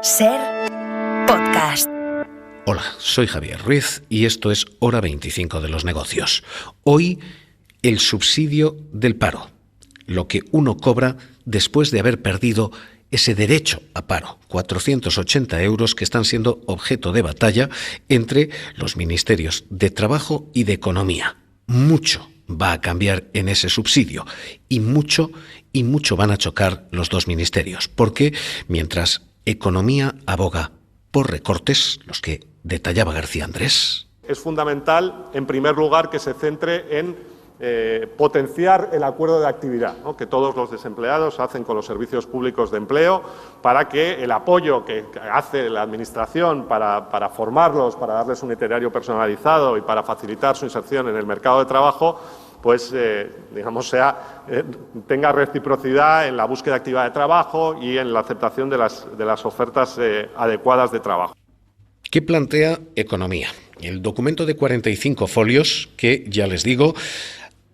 SER Podcast. Hola, soy Javier Ruiz y esto es Hora 25 de los negocios. Hoy, el subsidio del paro, lo que uno cobra después de haber perdido ese derecho a paro, 480 euros que están siendo objeto de batalla entre los ministerios de Trabajo y de Economía. Mucho va a cambiar en ese subsidio y mucho van a chocar los dos ministerios, porque mientras Economía aboga por recortes, los que detallaba García Andrés. Es fundamental, en primer lugar, que se centre en potenciar el acuerdo de actividad, ¿no?, que todos los desempleados hacen con los servicios públicos de empleo, para que el apoyo que hace la Administración para formarlos, para darles un itinerario personalizado y para facilitar su inserción en el mercado de trabajo, pues tenga reciprocidad en la búsqueda de actividad de trabajo y en la aceptación de las ofertas adecuadas de trabajo. ¿Qué plantea Economía? El documento de 45 folios que, ya les digo,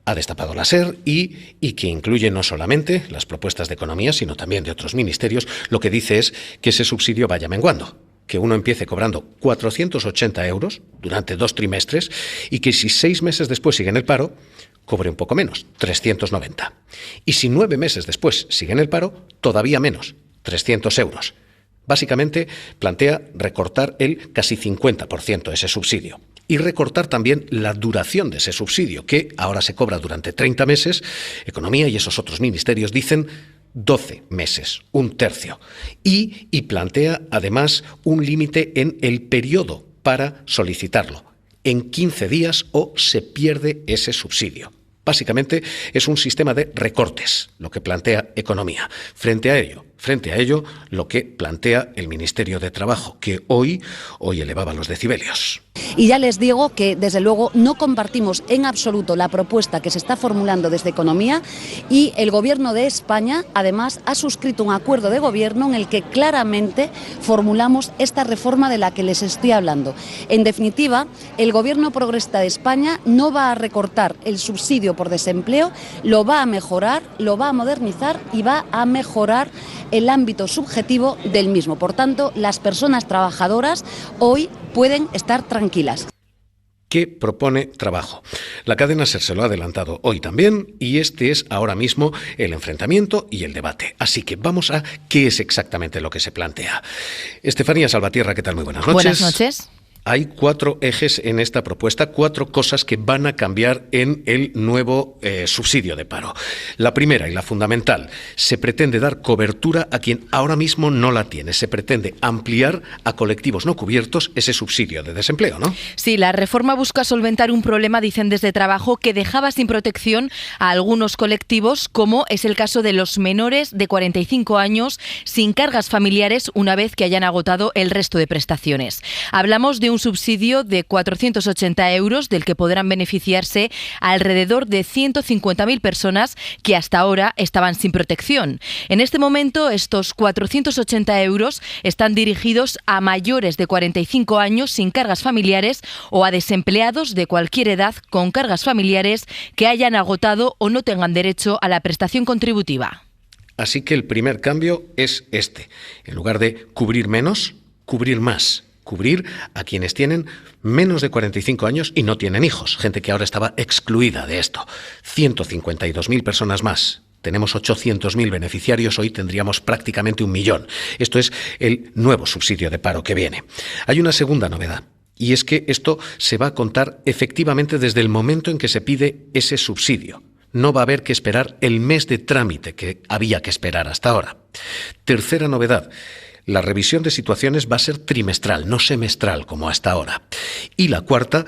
ha destapado la SER y que incluye no solamente las propuestas de Economía, sino también de otros ministerios. Lo que dice es que ese subsidio vaya menguando, que uno empiece cobrando 480 euros durante 2 trimestres y que si 6 meses después sigue en el paro, cobre un poco menos, 390. Y si 9 meses después sigue en el paro, todavía menos, 300 euros. Básicamente plantea recortar el casi 50% de ese subsidio y recortar también la duración de ese subsidio, que ahora se cobra durante 30 meses. Economía y esos otros ministerios dicen 12 meses, un tercio. Y plantea además un límite en el periodo para solicitarlo, en 15 días o se pierde ese subsidio. Básicamente es un sistema de recortes, lo que plantea Economía. Frente a ello, lo que plantea el Ministerio de Trabajo, que hoy elevaba los decibelios. Y ya les digo que, desde luego, no compartimos en absoluto la propuesta que se está formulando desde Economía, y el Gobierno de España, además, ha suscrito un acuerdo de gobierno en el que claramente formulamos esta reforma de la que les estoy hablando. En definitiva, el Gobierno progresista de España no va a recortar el subsidio por desempleo, lo va a mejorar, lo va a modernizar y va a mejorar el ámbito subjetivo del mismo. Por tanto, las personas trabajadoras hoy pueden estar tranquilas. ¿Qué propone Trabajo? La cadena SER se lo ha adelantado hoy también y este es ahora mismo el enfrentamiento y el debate. Así que vamos a qué es exactamente lo que se plantea. Estefanía Salvatierra, ¿qué tal? Muy buenas noches. Buenas noches. Hay 4 ejes en esta propuesta, 4 cosas que van a cambiar en el nuevo subsidio de paro. La primera y la fundamental, se pretende dar cobertura a quien ahora mismo no la tiene. Se pretende ampliar a colectivos no cubiertos ese subsidio de desempleo, ¿no? Sí, la reforma busca solventar un problema, dicen desde Trabajo, que dejaba sin protección a algunos colectivos, como es el caso de los menores de 45 años sin cargas familiares una vez que hayan agotado el resto de prestaciones. Hablamos de un subsidio de 480 euros del que podrán beneficiarse alrededor de 150.000 personas que hasta ahora estaban sin protección. En este momento, estos 480 euros están dirigidos a mayores de 45 años sin cargas familiares o a desempleados de cualquier edad con cargas familiares que hayan agotado o no tengan derecho a la prestación contributiva. Así que el primer cambio es este. En lugar de cubrir menos, cubrir más. Cubrir a quienes tienen menos de 45 años y no tienen hijos, gente que ahora estaba excluida de esto. 152.000 personas más. Tenemos 800.000 beneficiarios, hoy tendríamos prácticamente 1 millón. Esto es el nuevo subsidio de paro que viene. Hay una segunda novedad, y es que esto se va a contar efectivamente desde el momento en que se pide ese subsidio. No va a haber que esperar el mes de trámite que había que esperar hasta ahora. Tercera novedad. La revisión de situaciones va a ser trimestral, no semestral como hasta ahora. Y la cuarta,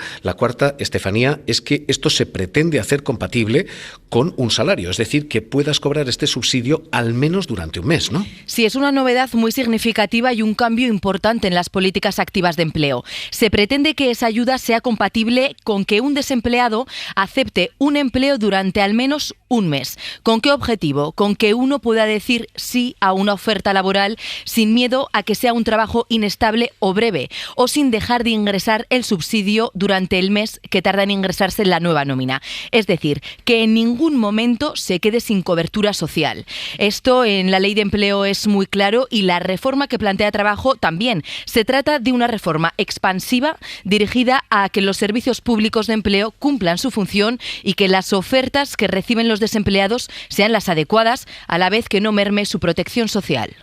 Estefanía, es que esto se pretende hacer compatible con un salario, es decir, que puedas cobrar este subsidio al menos durante un mes, ¿no? Sí, es una novedad muy significativa y un cambio importante en las políticas activas de empleo. Se pretende que esa ayuda sea compatible con que un desempleado acepte un empleo durante al menos un mes. ¿Con qué objetivo? Con que uno pueda decir sí a una oferta laboral sin miedo miedo a que sea un trabajo inestable o breve, o sin dejar de ingresar el subsidio durante el mes que tarda en ingresarse la nueva nómina. Es decir, que en ningún momento se quede sin cobertura social. Esto en la Ley de Empleo es muy claro y la reforma que plantea Trabajo también. Se trata de una reforma expansiva dirigida a que los servicios públicos de empleo cumplan su función y que las ofertas que reciben los desempleados sean las adecuadas, a la vez que no merme su protección social.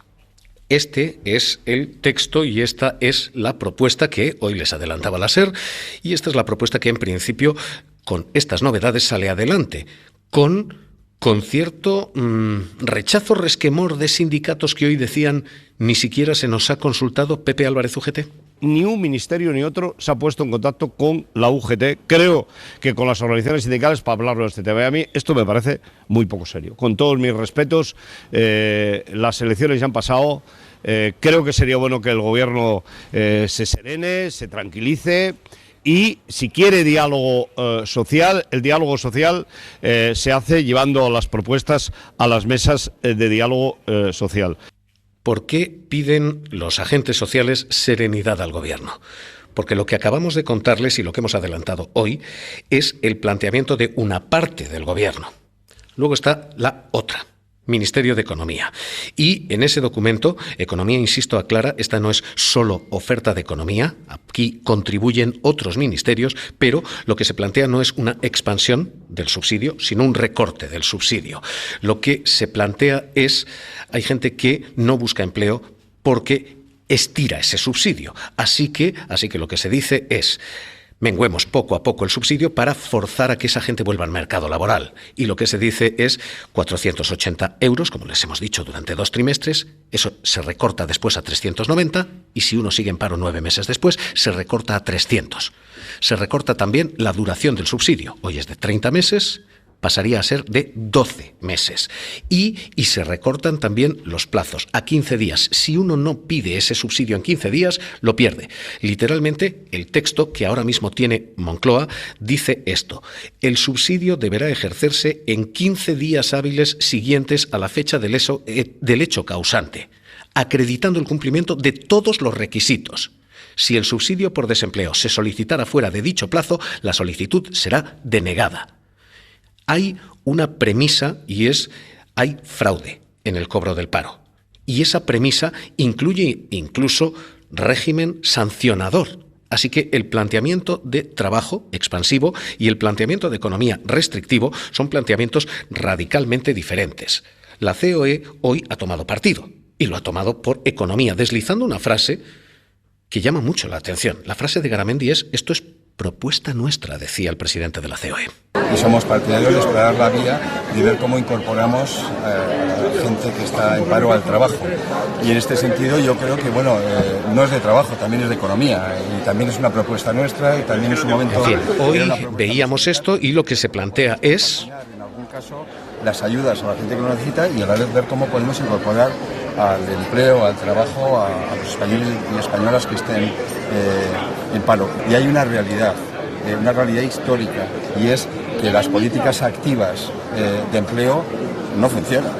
Este es el texto y esta es la propuesta que hoy les adelantaba la SER, y esta es la propuesta que en principio con estas novedades sale adelante, con cierto rechazo, resquemor de sindicatos que hoy decían ni siquiera se nos ha consultado. Pepe Álvarez, UGT. Ni un ministerio ni otro se ha puesto en contacto con la UGT, creo que con las organizaciones sindicales, para hablarlo de este tema. Y a mí esto me parece muy poco serio. Con todos mis respetos, las elecciones ya han pasado, creo que sería bueno que el gobierno se serene, se tranquilice y si quiere diálogo social, el diálogo social se hace llevando las propuestas a las mesas de diálogo social. ¿Por qué piden los agentes sociales serenidad al gobierno? Porque lo que acabamos de contarles y lo que hemos adelantado hoy es el planteamiento de una parte del gobierno. Luego está la otra, Ministerio de Economía. Y en ese documento, Economía, insisto, aclara, esta no es solo oferta de economía, aquí contribuyen otros ministerios, pero lo que se plantea no es una expansión del subsidio, sino un recorte del subsidio. Lo que se plantea es, hay gente que no busca empleo porque estira ese subsidio. Así que lo que se dice es: menguemos poco a poco el subsidio para forzar a que esa gente vuelva al mercado laboral. Y lo que se dice es 480 euros, como les hemos dicho, durante 2 trimestres. Eso se recorta después a 390 y si uno sigue en paro 9 meses después, se recorta a 300. Se recorta también la duración del subsidio. Hoy es de 30 meses, pasaría a ser de 12 meses. Y se recortan también los plazos a 15 días. Si uno no pide ese subsidio en 15 días, lo pierde. Literalmente, el texto que ahora mismo tiene Moncloa dice esto: el subsidio deberá ejercerse en 15 días hábiles siguientes a la fecha del hecho causante, acreditando el cumplimiento de todos los requisitos. Si el subsidio por desempleo se solicitara fuera de dicho plazo, la solicitud será denegada. Hay una premisa y es: hay fraude en el cobro del paro. Y esa premisa incluye incluso régimen sancionador. Así que el planteamiento de Trabajo expansivo y el planteamiento de Economía restrictivo son planteamientos radicalmente diferentes. La COE hoy ha tomado partido y lo ha tomado por Economía, deslizando una frase que llama mucho la atención. La frase de Garamendi es: esto es propuesta nuestra, decía el presidente de la COE. Y somos partidarios de explorar la vía y ver cómo incorporamos gente que está en paro al trabajo. Y en este sentido yo creo que no es de trabajo, también es de economía. Y también es una propuesta nuestra y también es un momento... En fin, hoy veíamos esto y lo que se plantea es... en algún caso, las ayudas a la gente que lo necesita y a la vez ver cómo podemos incorporar al empleo, al trabajo, a los españoles y españolas que estén en paro. Y hay una realidad histórica, y es que las políticas activas de empleo no funcionan.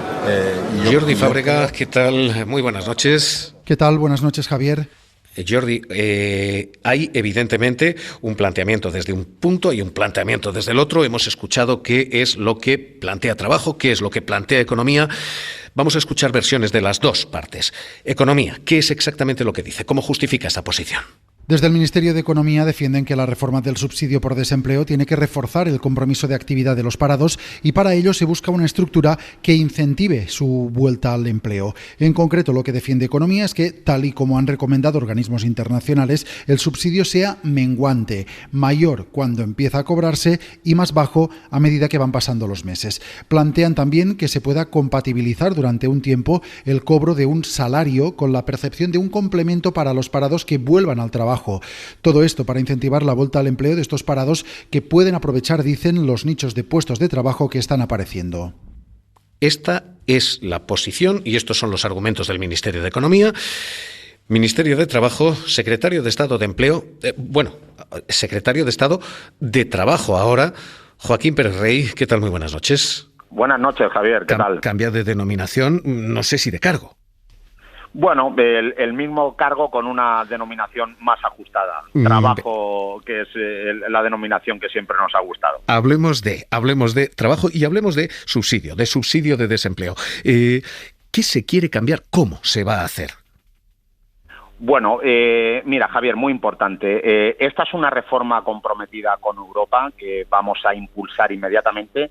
Jordi Fábrega, ¿qué tal? Muy buenas noches. ¿Qué tal? Buenas noches, Javier. Jordi, hay evidentemente un planteamiento desde un punto y un planteamiento desde el otro. Hemos escuchado qué es lo que plantea Trabajo, qué es lo que plantea Economía. Vamos a escuchar versiones de las dos partes. Economía, ¿qué es exactamente lo que dice? ¿Cómo justifica esta posición? Desde el Ministerio de Economía defienden que la reforma del subsidio por desempleo tiene que reforzar el compromiso de actividad de los parados y para ello se busca una estructura que incentive su vuelta al empleo. En concreto, lo que defiende Economía es que, tal y como han recomendado organismos internacionales, el subsidio sea menguante, mayor cuando empieza a cobrarse y más bajo a medida que van pasando los meses. Plantean también que se pueda compatibilizar durante un tiempo el cobro de un salario con la percepción de un complemento para los parados que vuelvan al trabajo. Todo esto para incentivar la vuelta al empleo de estos parados que pueden aprovechar, dicen, los nichos de puestos de trabajo que están apareciendo. Esta es la posición y estos son los argumentos del Ministerio de Economía. Ministerio de Trabajo, Secretario de Estado de Empleo, Secretario de Estado de Trabajo ahora, Joaquín Pérez Rey. ¿Qué tal? Muy buenas noches. Buenas noches, Javier. ¿Qué tal? Cambia de denominación, no sé si de cargo. Bueno, el mismo cargo con una denominación más ajustada. Trabajo, que es la denominación que siempre nos ha gustado. Hablemos de trabajo y hablemos de subsidio de desempleo. ¿Qué se quiere cambiar? ¿Cómo se va a hacer? Bueno, mira, Javier, muy importante. Esta es una reforma comprometida con Europa que vamos a impulsar inmediatamente.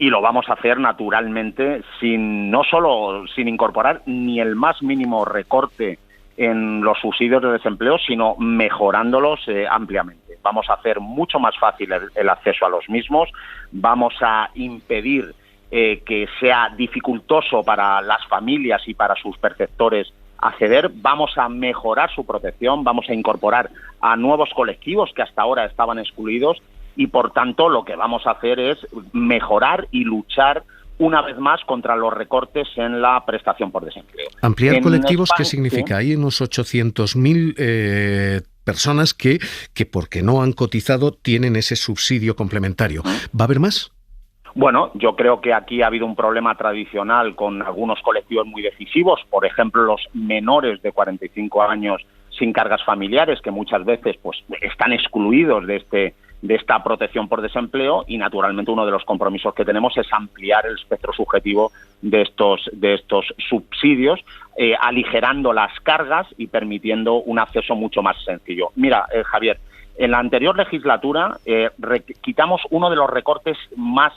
Y lo vamos a hacer naturalmente no solo sin incorporar ni el más mínimo recorte en los subsidios de desempleo, sino mejorándolos ampliamente. Vamos a hacer mucho más fácil el acceso a los mismos, vamos a impedir que sea dificultoso para las familias y para sus perceptores acceder, vamos a mejorar su protección, vamos a incorporar a nuevos colectivos que hasta ahora estaban excluidos. Y, por tanto, lo que vamos a hacer es mejorar y luchar una vez más contra los recortes en la prestación por desempleo. ¿Ampliar colectivos qué significa? Hay unos 800.000 personas que porque no han cotizado tienen ese subsidio complementario. ¿Va a haber más? Bueno, yo creo que aquí ha habido un problema tradicional con algunos colectivos muy decisivos, por ejemplo, los menores de 45 años sin cargas familiares, que muchas veces pues están excluidos de esta protección por desempleo, y naturalmente uno de los compromisos que tenemos es ampliar el espectro subjetivo de estos subsidios, aligerando las cargas y permitiendo un acceso mucho más sencillo. Mira, Javier, en la anterior legislatura quitamos uno de los recortes más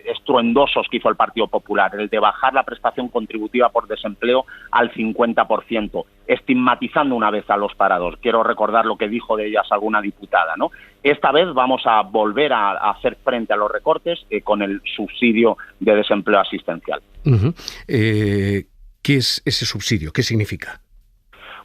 estruendosos que hizo el Partido Popular, el de bajar la prestación contributiva por desempleo al 50%, estigmatizando una vez a los parados. Quiero recordar lo que dijo de ellas alguna diputada, ¿no? Esta vez vamos a volver a hacer frente a los recortes con el subsidio de desempleo asistencial. ¿Qué es ese subsidio? ¿Qué significa?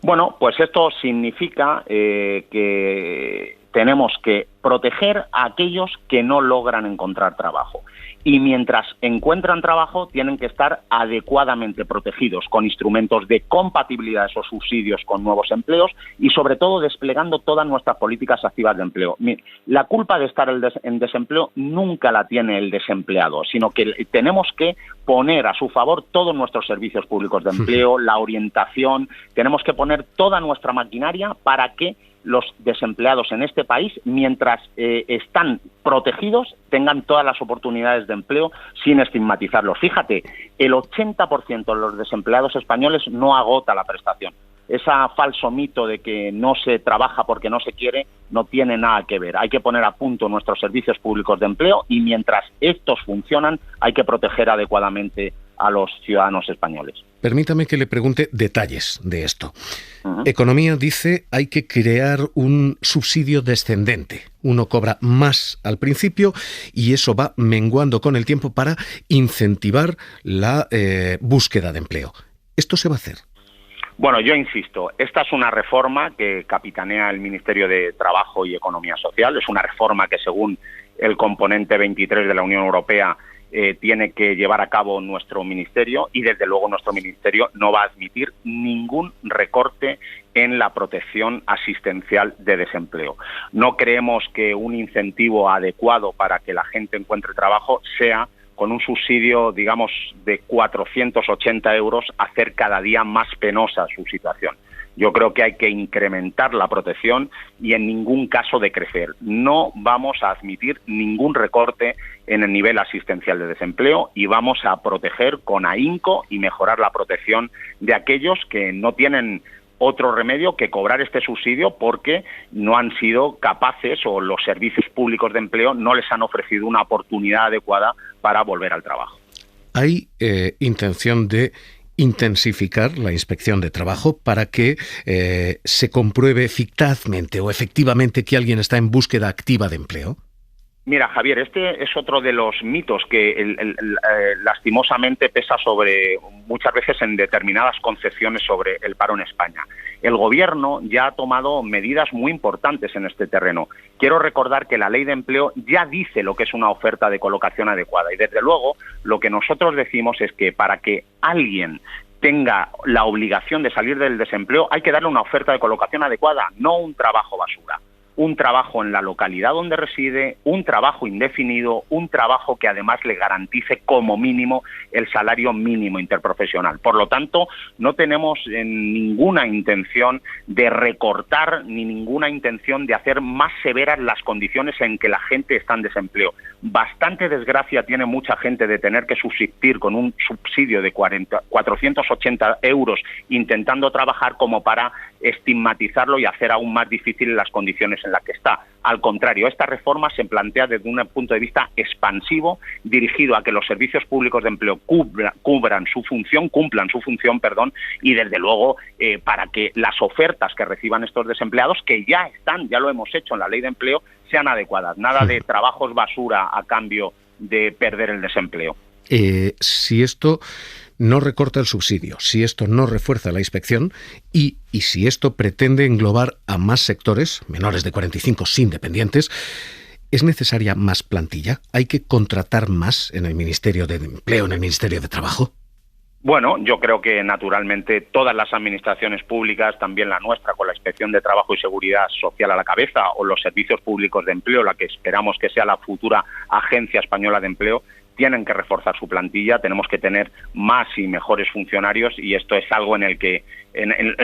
Bueno, pues esto significa que tenemos que proteger a aquellos que no logran encontrar trabajo. Y mientras encuentran trabajo, tienen que estar adecuadamente protegidos con instrumentos de compatibilidad de esos subsidios con nuevos empleos y, sobre todo, desplegando todas nuestras políticas activas de empleo. La culpa de estar en desempleo nunca la tiene el desempleado, sino que tenemos que poner a su favor todos nuestros servicios públicos de empleo, la orientación, tenemos que poner toda nuestra maquinaria para que los desempleados en este país, mientras están protegidos, tengan todas las oportunidades de empleo sin estigmatizarlos. Fíjate, el 80% de los desempleados españoles no agota la prestación. Ese falso mito de que no se trabaja porque no se quiere no tiene nada que ver. Hay que poner a punto nuestros servicios públicos de empleo y mientras estos funcionan hay que proteger adecuadamente a los ciudadanos españoles. Permítame que le pregunte detalles de esto. Economía dice hay que crear un subsidio descendente. Uno cobra más al principio y eso va menguando con el tiempo para incentivar la búsqueda de empleo. ¿Esto se va a hacer? Bueno, yo insisto, esta es una reforma que capitanea el Ministerio de Trabajo y Economía Social. Es una reforma que, según el componente 23 de la Unión Europea, tiene que llevar a cabo nuestro ministerio y, desde luego, nuestro ministerio no va a admitir ningún recorte en la protección asistencial de desempleo. No creemos que un incentivo adecuado para que la gente encuentre trabajo sea con un subsidio, digamos, de 480 euros, hacer cada día más penosa su situación. Yo creo que hay que incrementar la protección y en ningún caso decrecer. No vamos a admitir ningún recorte en el nivel asistencial de desempleo y vamos a proteger con ahínco y mejorar la protección de aquellos que no tienen otro remedio que cobrar este subsidio porque no han sido capaces o los servicios públicos de empleo no les han ofrecido una oportunidad adecuada para volver al trabajo. ¿Hay intención de intensificar la inspección de trabajo para que se compruebe eficazmente o efectivamente que alguien está en búsqueda activa de empleo? Mira, Javier, este es otro de los mitos que lastimosamente pesa sobre muchas veces en determinadas concepciones sobre el paro en España. El Gobierno ya ha tomado medidas muy importantes en este terreno. Quiero recordar que la Ley de Empleo ya dice lo que es una oferta de colocación adecuada y, desde luego, lo que nosotros decimos es que para que alguien tenga la obligación de salir del desempleo hay que darle una oferta de colocación adecuada, no un trabajo basura. un trabajo en la localidad donde reside, un trabajo indefinido, un trabajo que además le garantice como mínimo el salario mínimo interprofesional. Por lo tanto, no tenemos ninguna intención de recortar ni ninguna intención de hacer más severas las condiciones en que la gente está en desempleo. Bastante desgracia tiene mucha gente de tener que subsistir con un subsidio de 480 euros intentando trabajar como para estigmatizarlo y hacer aún más difíciles las condiciones en las que está. Al contrario, esta reforma se plantea desde un punto de vista expansivo, dirigido a que los servicios públicos de empleo cumplan su función, y desde luego para que las ofertas que reciban estos desempleados, que ya lo hemos hecho en la ley de empleo, sean adecuadas. Nada de trabajos basura a cambio de perder el desempleo. Si esto no recorta el subsidio, si esto no refuerza la inspección y si esto pretende englobar a más sectores, menores de 45 sin dependientes, ¿es necesaria más plantilla? ¿Hay que contratar más en el Ministerio de Empleo, en el Ministerio de Trabajo? Bueno, yo creo que naturalmente todas las administraciones públicas, también la nuestra, con la Inspección de Trabajo y Seguridad Social a la cabeza, o los servicios públicos de empleo, la que esperamos que sea la futura Agencia Española de Empleo, tienen que reforzar su plantilla, tenemos que tener más y mejores funcionarios, y esto es algo en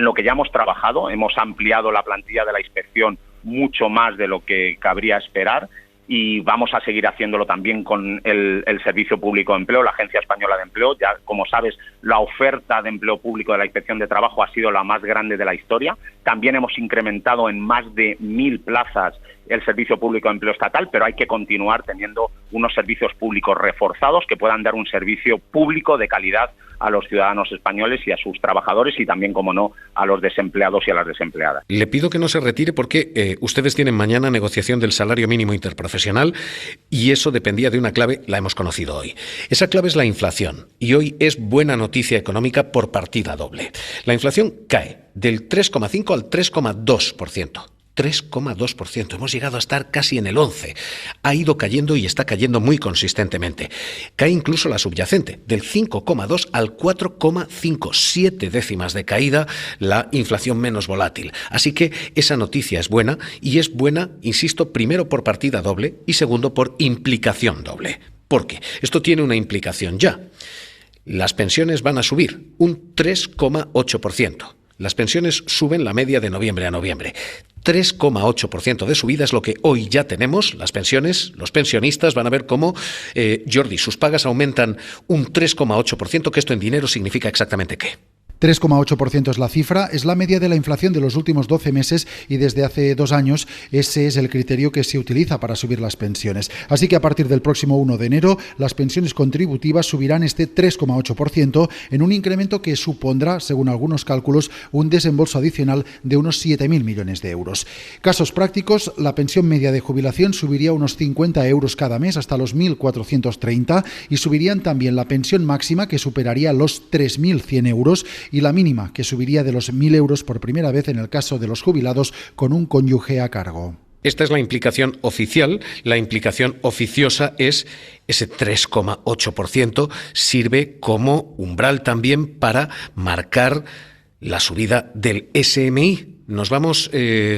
lo que ya hemos trabajado. Hemos ampliado la plantilla de la inspección mucho más de lo que cabría esperar, y vamos a seguir haciéndolo también con el Servicio Público de Empleo, la Agencia Española de Empleo. Ya, como sabes, la oferta de empleo público de la Inspección de Trabajo ha sido la más grande de la historia. También hemos incrementado en más de 1.000 plazas el Servicio Público de Empleo estatal, pero hay que continuar teniendo unos servicios públicos reforzados que puedan dar un servicio público de calidad a los ciudadanos españoles y a sus trabajadores, y también, como no, a los desempleados y a las desempleadas. Le pido que no se retire porque ustedes tienen mañana negociación del salario mínimo interprofesional, y eso dependía de una clave, la hemos conocido hoy. Esa clave es la inflación, y hoy es buena noticia económica por partida doble. La inflación cae del 3,5 al 3,2%. 3,2%. Hemos llegado a estar casi en el 11%. Ha ido cayendo y está cayendo muy consistentemente. Cae incluso la subyacente, del 5,2 al 4,5. 7 décimas de caída, la inflación menos volátil. Así que esa noticia es buena, y es buena, insisto, primero por partida doble y segundo por implicación doble. ¿Por qué? Esto tiene una implicación ya. Las pensiones van a subir un 3,8%. Las pensiones suben la media de noviembre a noviembre. 3,8% de subida es lo que hoy ya tenemos. Las pensiones, los pensionistas van a ver cómo, Jordi, sus pagas aumentan un 3,8%, que esto en dinero significa exactamente ¿qué? 3,8% es la cifra, es la media de la inflación de los últimos 12 meses, y desde hace 2 años ese es el criterio que se utiliza para subir las pensiones. Así que a partir del próximo 1 de enero las pensiones contributivas subirán este 3,8% en un incremento que supondrá, según algunos cálculos, un desembolso adicional de unos 7.000 millones de euros. Casos prácticos: la pensión media de jubilación subiría unos 50 euros cada mes hasta los 1.430, y subirían también la pensión máxima, que superaría los 3.100 euros, y la mínima, que subiría de los 1.000 euros por primera vez en el caso de los jubilados con un cónyuge a cargo. Esta es la implicación oficial. La implicación oficiosa es ese 3,8%. Sirve como umbral también para marcar la subida del SMI. Nos vamos,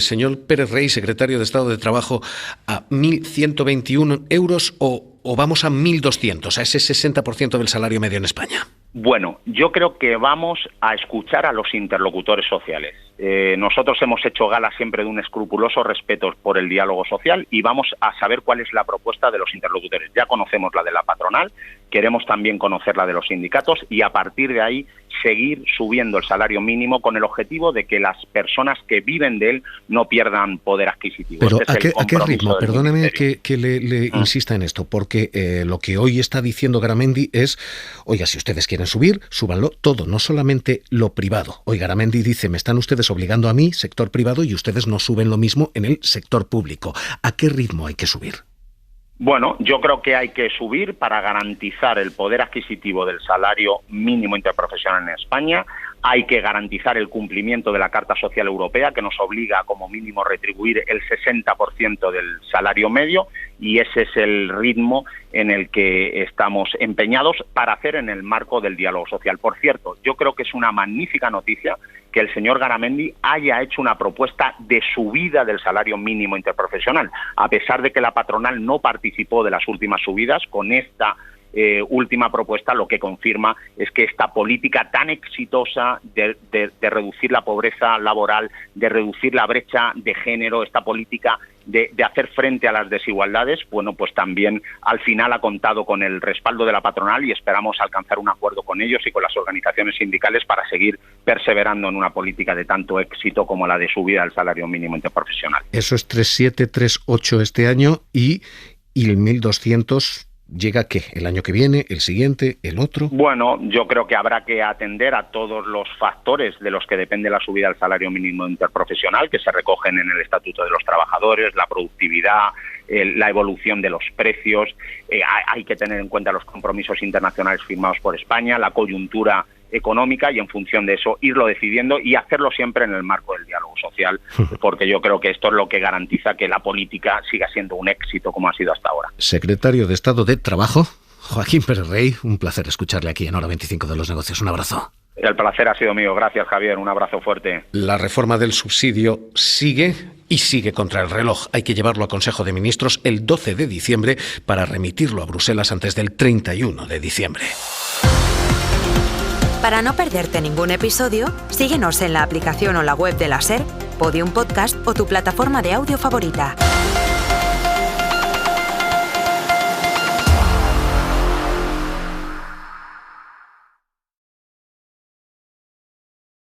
señor Pérez Rey, secretario de Estado de Trabajo, a 1.121 euros o vamos a 1.200, a ese 60% del salario medio en España. Bueno, yo creo que vamos a escuchar a los interlocutores sociales. Nosotros hemos hecho gala siempre de un escrupuloso respeto por el diálogo social, y vamos a saber cuál es la propuesta de los interlocutores. Ya conocemos la de la patronal, queremos también conocer la de los sindicatos, y a partir de ahí seguir subiendo el salario mínimo con el objetivo de que las personas que viven de él no pierdan poder adquisitivo. Pero ¿a qué ritmo? Perdóneme que le insista en esto, porque lo que hoy está diciendo Garamendi es: oiga, si ustedes quieren subir, súbanlo todo, no solamente lo privado. Hoy Garamendi dice: me están ustedes obligando a mí, sector privado, y ustedes no suben lo mismo en el sector público. ¿A qué ritmo hay que subir? Bueno, yo creo que hay que subir para garantizar el poder adquisitivo del salario mínimo interprofesional en España. Hay que garantizar el cumplimiento de la Carta Social Europea, que nos obliga como mínimo a retribuir el 60% del salario medio, y ese es el ritmo en el que estamos empeñados para hacer en el marco del diálogo social. Por cierto, yo creo que es una magnífica noticia que el señor Garamendi haya hecho una propuesta de subida del salario mínimo interprofesional, a pesar de que la patronal no participó de las últimas subidas. Con esta última propuesta lo que confirma es que esta política tan exitosa de reducir la pobreza laboral, de reducir la brecha de género, esta política de hacer frente a las desigualdades, bueno, pues también al final ha contado con el respaldo de la patronal y esperamos alcanzar un acuerdo con ellos y con las organizaciones sindicales para seguir perseverando en una política de tanto éxito como la de subida del salario mínimo interprofesional. Eso es 3,7, 3,8 este año y el 1.200... ¿Llega qué? ¿El año que viene? ¿El siguiente? ¿El otro? Bueno, yo creo que habrá que atender a todos los factores de los que depende la subida del salario mínimo interprofesional, que se recogen en el Estatuto de los Trabajadores, la productividad, la evolución de los precios. Hay que tener en cuenta los compromisos internacionales firmados por España, la coyuntura económica, y en función de eso irlo decidiendo y hacerlo siempre en el marco del diálogo social, porque yo creo que esto es lo que garantiza que la política siga siendo un éxito como ha sido hasta ahora. Secretario de Estado de Trabajo, Joaquín Pérez Rey, un placer escucharle aquí en Hora 25 de los Negocios. Un abrazo. El placer ha sido mío. Gracias, Javier. Un abrazo fuerte. La reforma del subsidio sigue y sigue contra el reloj. Hay que llevarlo a Consejo de Ministros el 12 de diciembre para remitirlo a Bruselas antes del 31 de diciembre. Para no perderte ningún episodio, síguenos en la aplicación o la web de la SER, Podium Podcast o tu plataforma de audio favorita.